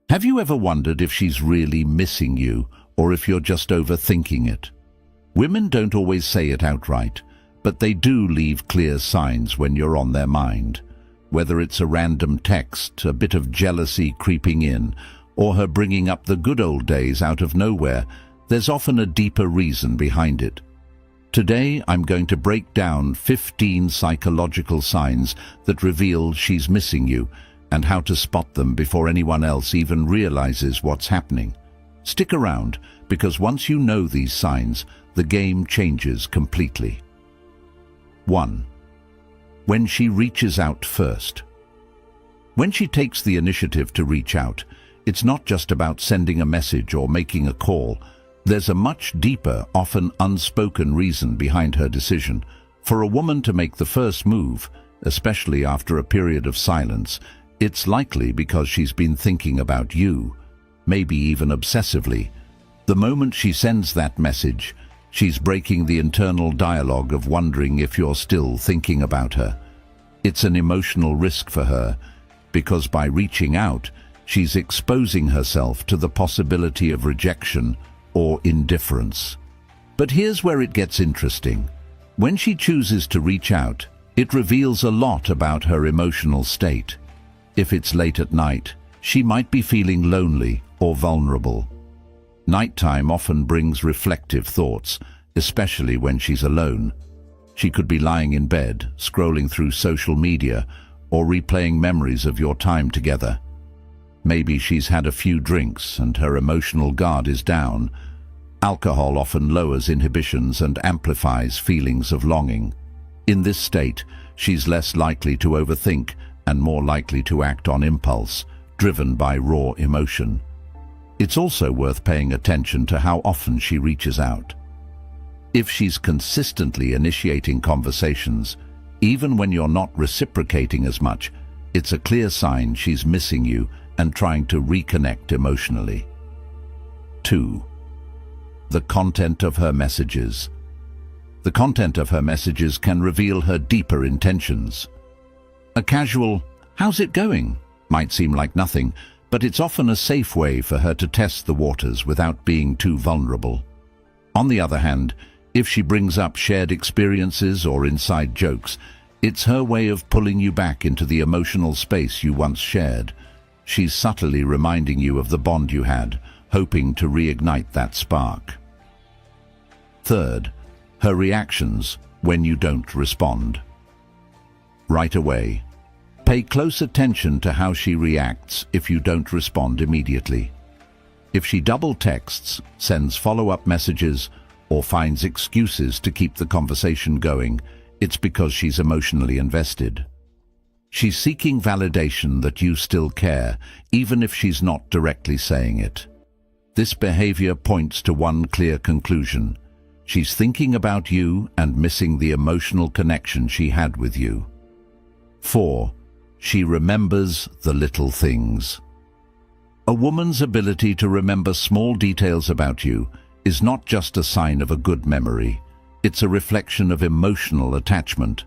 Have you ever wondered if she's really missing you or if you're just overthinking it? Women don't always say it outright, but they do leave clear signs when you're on their mind. Whether it's a random text, a bit of jealousy creeping in, or her bringing up the good old days out of nowhere, there's often a deeper reason behind it. Today, I'm going to break down 15 psychological signs that reveal she's missing you and how to spot them before anyone else even realizes what's happening. Stick around, because once you know these signs, the game changes completely. 1. When she reaches out first. When she takes the initiative to reach out, it's not just about sending a message or making a call. There's a much deeper, often unspoken reason behind her decision. For a woman to make the first move, especially after a period of silence, it's likely because she's been thinking about you, maybe even obsessively. The moment she sends that message, she's breaking the internal dialogue of wondering if you're still thinking about her. It's an emotional risk for her, because by reaching out, she's exposing herself to the possibility of rejection or indifference. But here's where it gets interesting. When she chooses to reach out, it reveals a lot about her emotional state. If it's late at night, she might be feeling lonely or vulnerable. Nighttime often brings reflective thoughts, especially when she's alone. She could be lying in bed, scrolling through social media, or replaying memories of your time together. Maybe she's had a few drinks and her emotional guard is down. Alcohol often lowers inhibitions and amplifies feelings of longing. In this state, she's less likely to overthink and more likely to act on impulse, driven by raw emotion. It's also worth paying attention to how often she reaches out. If she's consistently initiating conversations, even when you're not reciprocating as much, it's a clear sign she's missing you and trying to reconnect emotionally. 2. The content of her messages. The content of her messages can reveal her deeper intentions. A casual, "How's it going?" might seem like nothing, but it's often a safe way for her to test the waters without being too vulnerable. On the other hand, if she brings up shared experiences or inside jokes, it's her way of pulling you back into the emotional space you once shared. She's subtly reminding you of the bond you had, hoping to reignite that spark. 3. Her reactions when you don't respond. Right away, pay close attention to how she reacts if you don't respond immediately. If she double texts, sends follow-up messages, or finds excuses to keep the conversation going, it's because she's emotionally invested. She's seeking validation that you still care, even if she's not directly saying it. This behavior points to one clear conclusion. She's thinking about you and missing the emotional connection she had with you. 4. She remembers the little things. A woman's ability to remember small details about you is not just a sign of a good memory. It's a reflection of emotional attachment.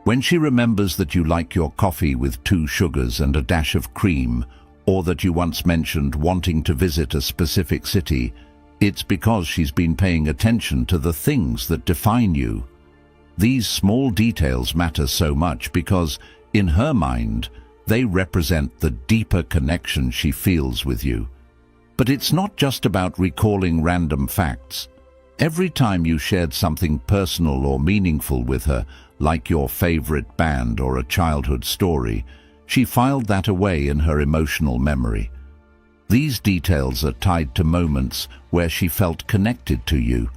When she remembers that you like your coffee with 2 sugars and a dash of cream, or that you once mentioned wanting to visit a specific city, it's because she's been paying attention to the things that define you. These small details matter so much because, in her mind, they represent the deeper connection she feels with you. But it's not just about recalling random facts. Every time you shared something personal or meaningful with her, like your favorite band or a childhood story, she filed that away in her emotional memory. These details are tied to moments where she felt connected to you.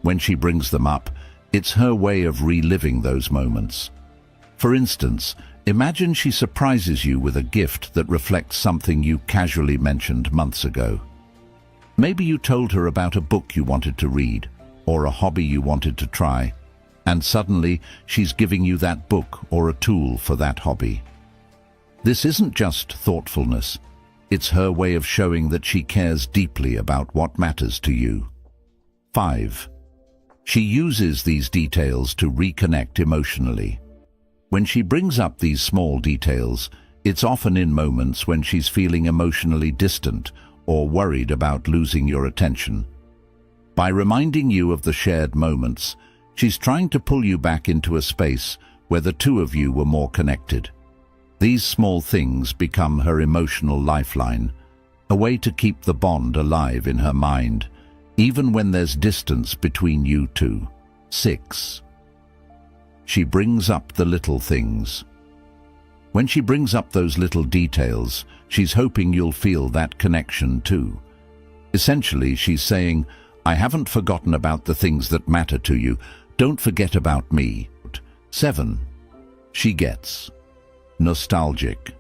When she brings them up, it's her way of reliving those moments. For instance, imagine she surprises you with a gift that reflects something you casually mentioned months ago. Maybe you told her about a book you wanted to read, or a hobby you wanted to try, and suddenly she's giving you that book or a tool for that hobby. This isn't just thoughtfulness. It's her way of showing that she cares deeply about what matters to you. 5. She uses these details to reconnect emotionally. When she brings up these small details, It's often in moments when she's feeling emotionally distant or worried about losing your attention. By reminding you of the shared moments, she's trying to pull you back into a space where the two of you were more connected. These small things become her emotional lifeline, a way to keep the bond alive in her mind, even when there's distance between you two. 6. She brings up the little things. When she brings up those little details, she's hoping you'll feel that connection too. Essentially, she's saying, I haven't forgotten about the things that matter to you. Don't forget about me. 7. She gets nostalgic.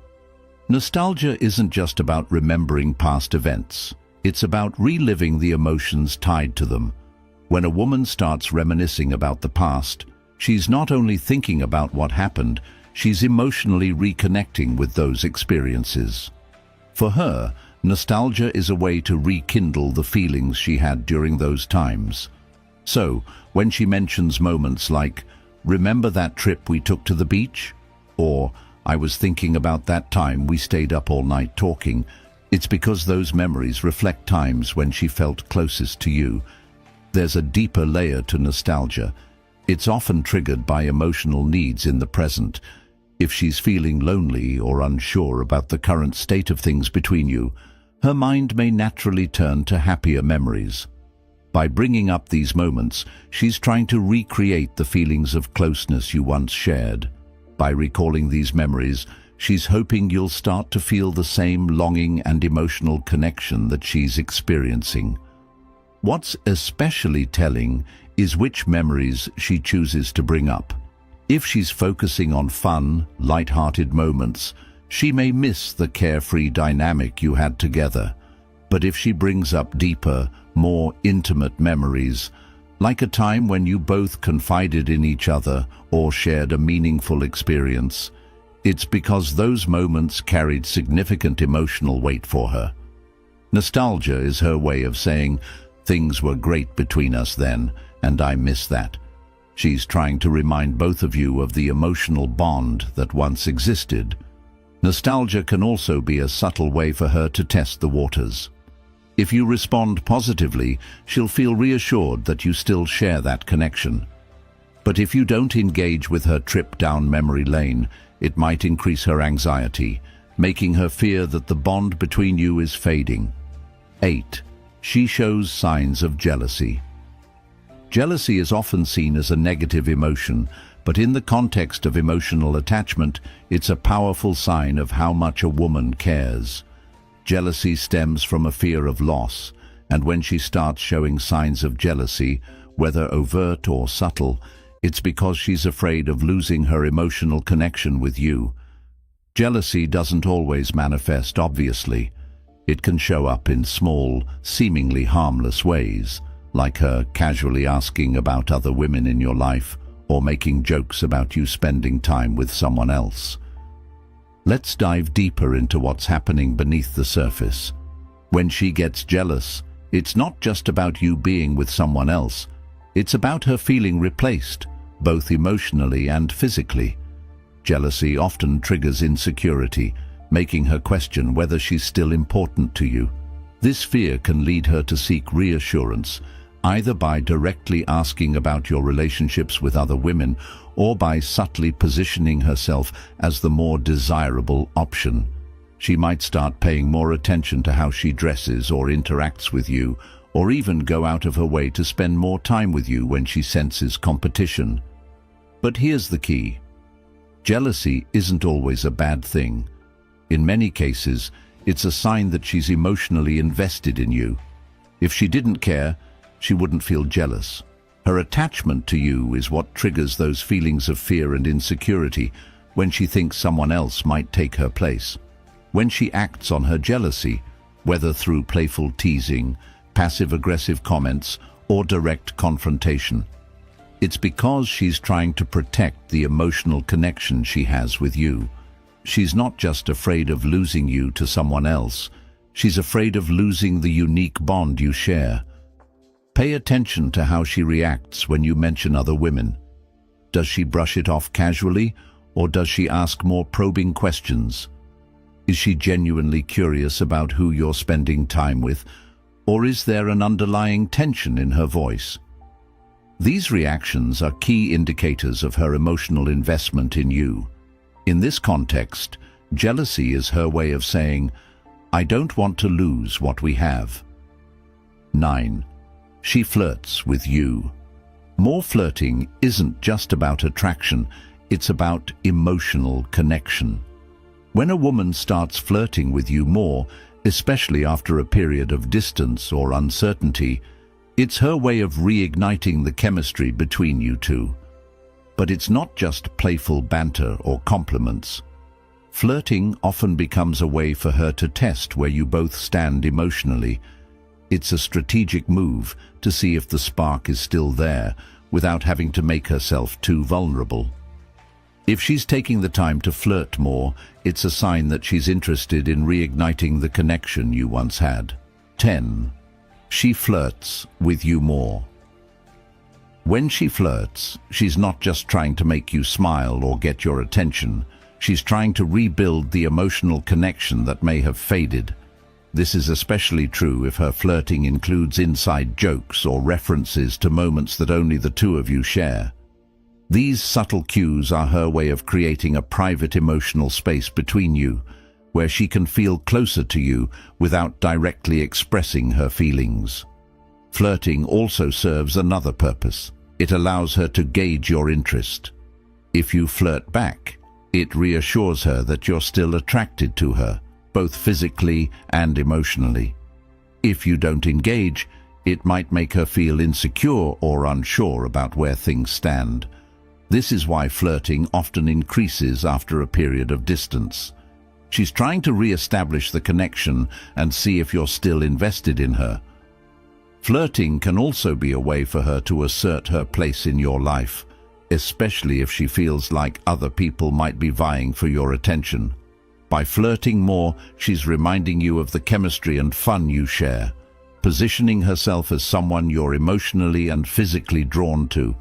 Nostalgia isn't just about remembering past events. It's about reliving the emotions tied to them. When a woman starts reminiscing about the past, she's not only thinking about what happened, she's emotionally reconnecting with those experiences. For her, nostalgia is a way to rekindle the feelings she had during those times. So, when she mentions moments like, "Remember that trip we took to the beach?" or "I was thinking about that time we stayed up all night talking," it's because those memories reflect times when she felt closest to you. There's a deeper layer to nostalgia. It's often triggered by emotional needs in the present. If she's feeling lonely or unsure about the current state of things between you, her mind may naturally turn to happier memories. By bringing up these moments, she's trying to recreate the feelings of closeness you once shared. By recalling these memories, she's hoping you'll start to feel the same longing and emotional connection that she's experiencing. What's especially telling is which memories she chooses to bring up. If she's focusing on fun, light-hearted moments, she may miss the carefree dynamic you had together. But if she brings up deeper, more intimate memories, like a time when you both confided in each other or shared a meaningful experience, it's because those moments carried significant emotional weight for her. Nostalgia is her way of saying, "Things were great between us then, and I miss that." She's trying to remind both of you of the emotional bond that once existed. Nostalgia can also be a subtle way for her to test the waters. If you respond positively, she'll feel reassured that you still share that connection. But if you don't engage with her trip down memory lane, it might increase her anxiety, making her fear that the bond between you is fading. 8. She shows signs of jealousy. Jealousy is often seen as a negative emotion, but in the context of emotional attachment, it's a powerful sign of how much a woman cares. Jealousy stems from a fear of loss, and when she starts showing signs of jealousy, whether overt or subtle, it's because she's afraid of losing her emotional connection with you. Jealousy doesn't always manifest obviously. It can show up in small, seemingly harmless ways, like her casually asking about other women in your life or making jokes about you spending time with someone else. Let's dive deeper into what's happening beneath the surface. When she gets jealous, it's not just about you being with someone else. It's about her feeling replaced, both emotionally and physically. Jealousy often triggers insecurity, making her question whether she's still important to you. This fear can lead her to seek reassurance, either by directly asking about your relationships with other women or by subtly positioning herself as the more desirable option. She might start paying more attention to how she dresses or interacts with you, or even go out of her way to spend more time with you when she senses competition. But here's the key. Jealousy isn't always a bad thing. In many cases, it's a sign that she's emotionally invested in you. If she didn't care, she wouldn't feel jealous. Her attachment to you is what triggers those feelings of fear and insecurity when she thinks someone else might take her place. When she acts on her jealousy, whether through playful teasing, passive-aggressive comments, or direct confrontation, it's because she's trying to protect the emotional connection she has with you. She's not just afraid of losing you to someone else, she's afraid of losing the unique bond you share. Pay attention to how she reacts when you mention other women. Does she brush it off casually, or does she ask more probing questions? Is she genuinely curious about who you're spending time with, or is there an underlying tension in her voice? These reactions are key indicators of her emotional investment in you. In this context, jealousy is her way of saying, "I don't want to lose what we have." 9. She flirts with you. More flirting isn't just about attraction, it's about emotional connection. When a woman starts flirting with you more, especially after a period of distance or uncertainty, it's her way of reigniting the chemistry between you two. But it's not just playful banter or compliments. Flirting often becomes a way for her to test where you both stand emotionally. It's a strategic move to see if the spark is still there without having to make herself too vulnerable. If she's taking the time to flirt more, it's a sign that she's interested in reigniting the connection you once had. 10. She flirts with you more. When she flirts, she's not just trying to make you smile or get your attention. She's trying to rebuild the emotional connection that may have faded. This is especially true if her flirting includes inside jokes or references to moments that only the two of you share. These subtle cues are her way of creating a private emotional space between you, where she can feel closer to you without directly expressing her feelings. Flirting also serves another purpose. It allows her to gauge your interest. If you flirt back, it reassures her that you're still attracted to her, both physically and emotionally. If you don't engage, it might make her feel insecure or unsure about where things stand. This is why flirting often increases after a period of distance. She's trying to re-establish the connection and see if you're still invested in her. Flirting can also be a way for her to assert her place in your life, especially if she feels like other people might be vying for your attention. By flirting more, she's reminding you of the chemistry and fun you share, positioning herself as someone you're emotionally and physically drawn to.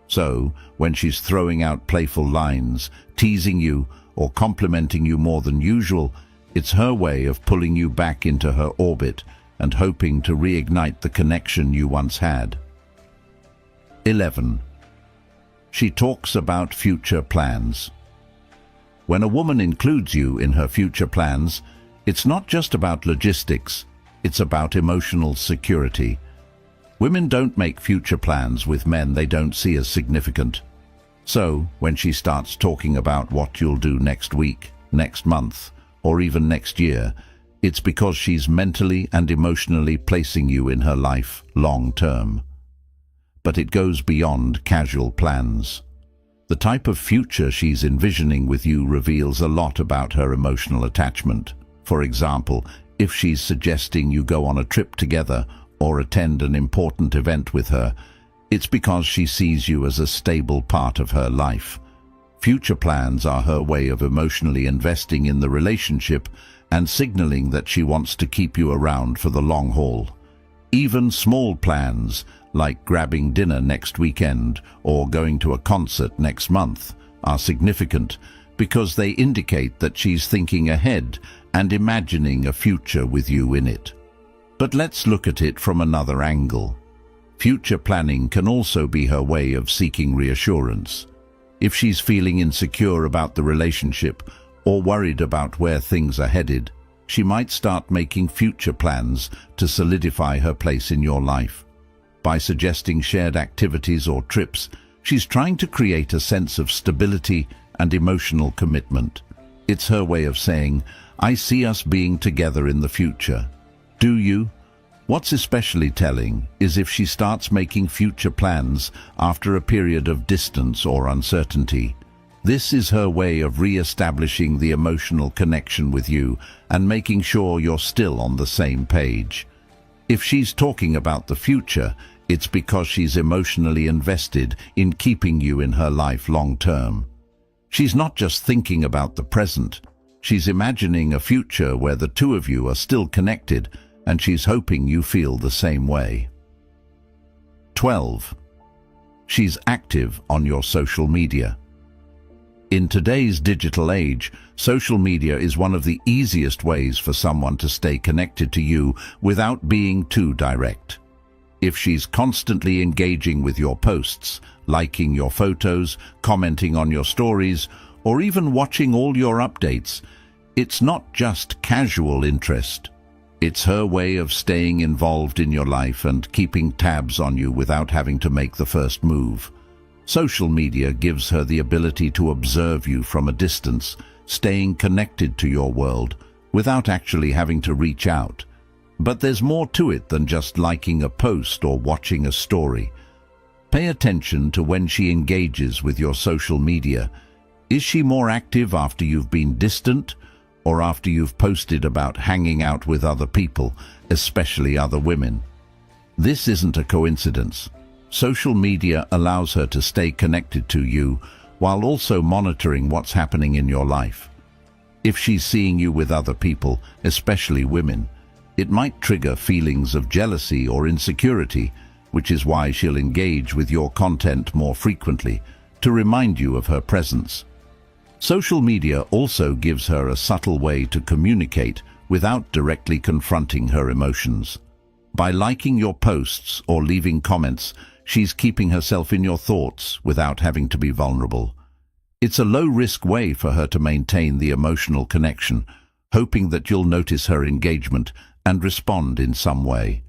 So, when she's throwing out playful lines, teasing you, or complimenting you more than usual, it's her way of pulling you back into her orbit and hoping to reignite the connection you once had. 11. She talks about future plans. When a woman includes you in her future plans, it's not just about logistics, it's about emotional security. Women don't make future plans with men they don't see as significant. So, when she starts talking about what you'll do next week, next month, or even next year, it's because she's mentally and emotionally placing you in her life long term. But it goes beyond casual plans. The type of future she's envisioning with you reveals a lot about her emotional attachment. For example, if she's suggesting you go on a trip together or attend an important event with her, it's because she sees you as a stable part of her life. Future plans are her way of emotionally investing in the relationship and signaling that she wants to keep you around for the long haul. Even small plans, like grabbing dinner next weekend or going to a concert next month, are significant because they indicate that she's thinking ahead and imagining a future with you in it. But let's look at it from another angle. Future planning can also be her way of seeking reassurance. If she's feeling insecure about the relationship or worried about where things are headed, she might start making future plans to solidify her place in your life. By suggesting shared activities or trips, she's trying to create a sense of stability and emotional commitment. It's her way of saying, "I see us being together in the future. Do you?" What's especially telling is if she starts making future plans after a period of distance or uncertainty. This is her way of re-establishing the emotional connection with you and making sure you're still on the same page. If she's talking about the future, it's because she's emotionally invested in keeping you in her life long term. She's not just thinking about the present, she's imagining a future where the two of you are still connected, and she's hoping you feel the same way. 12. She's active on your social media. In today's digital age, social media is one of the easiest ways for someone to stay connected to you without being too direct. If she's constantly engaging with your posts, liking your photos, commenting on your stories, or even watching all your updates, it's not just casual interest. It's her way of staying involved in your life and keeping tabs on you without having to make the first move. Social media gives her the ability to observe you from a distance, staying connected to your world without actually having to reach out. But there's more to it than just liking a post or watching a story. Pay attention to when she engages with your social media. Is she more active after you've been distant, or after you've posted about hanging out with other people, especially other women? This isn't a coincidence. Social media allows her to stay connected to you while also monitoring what's happening in your life. If she's seeing you with other people, especially women, it might trigger feelings of jealousy or insecurity, which is why she'll engage with your content more frequently to remind you of her presence. Social media also gives her a subtle way to communicate without directly confronting her emotions. By liking your posts or leaving comments, she's keeping herself in your thoughts without having to be vulnerable. It's a low-risk way for her to maintain the emotional connection, hoping that you'll notice her engagement and respond in some way.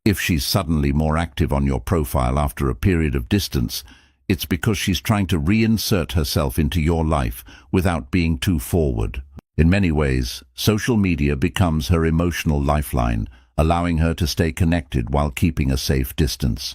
If she's suddenly more active on your profile after a period of distance, it's because she's trying to reinsert herself into your life without being too forward. In many ways, social media becomes her emotional lifeline, allowing her to stay connected while keeping a safe distance.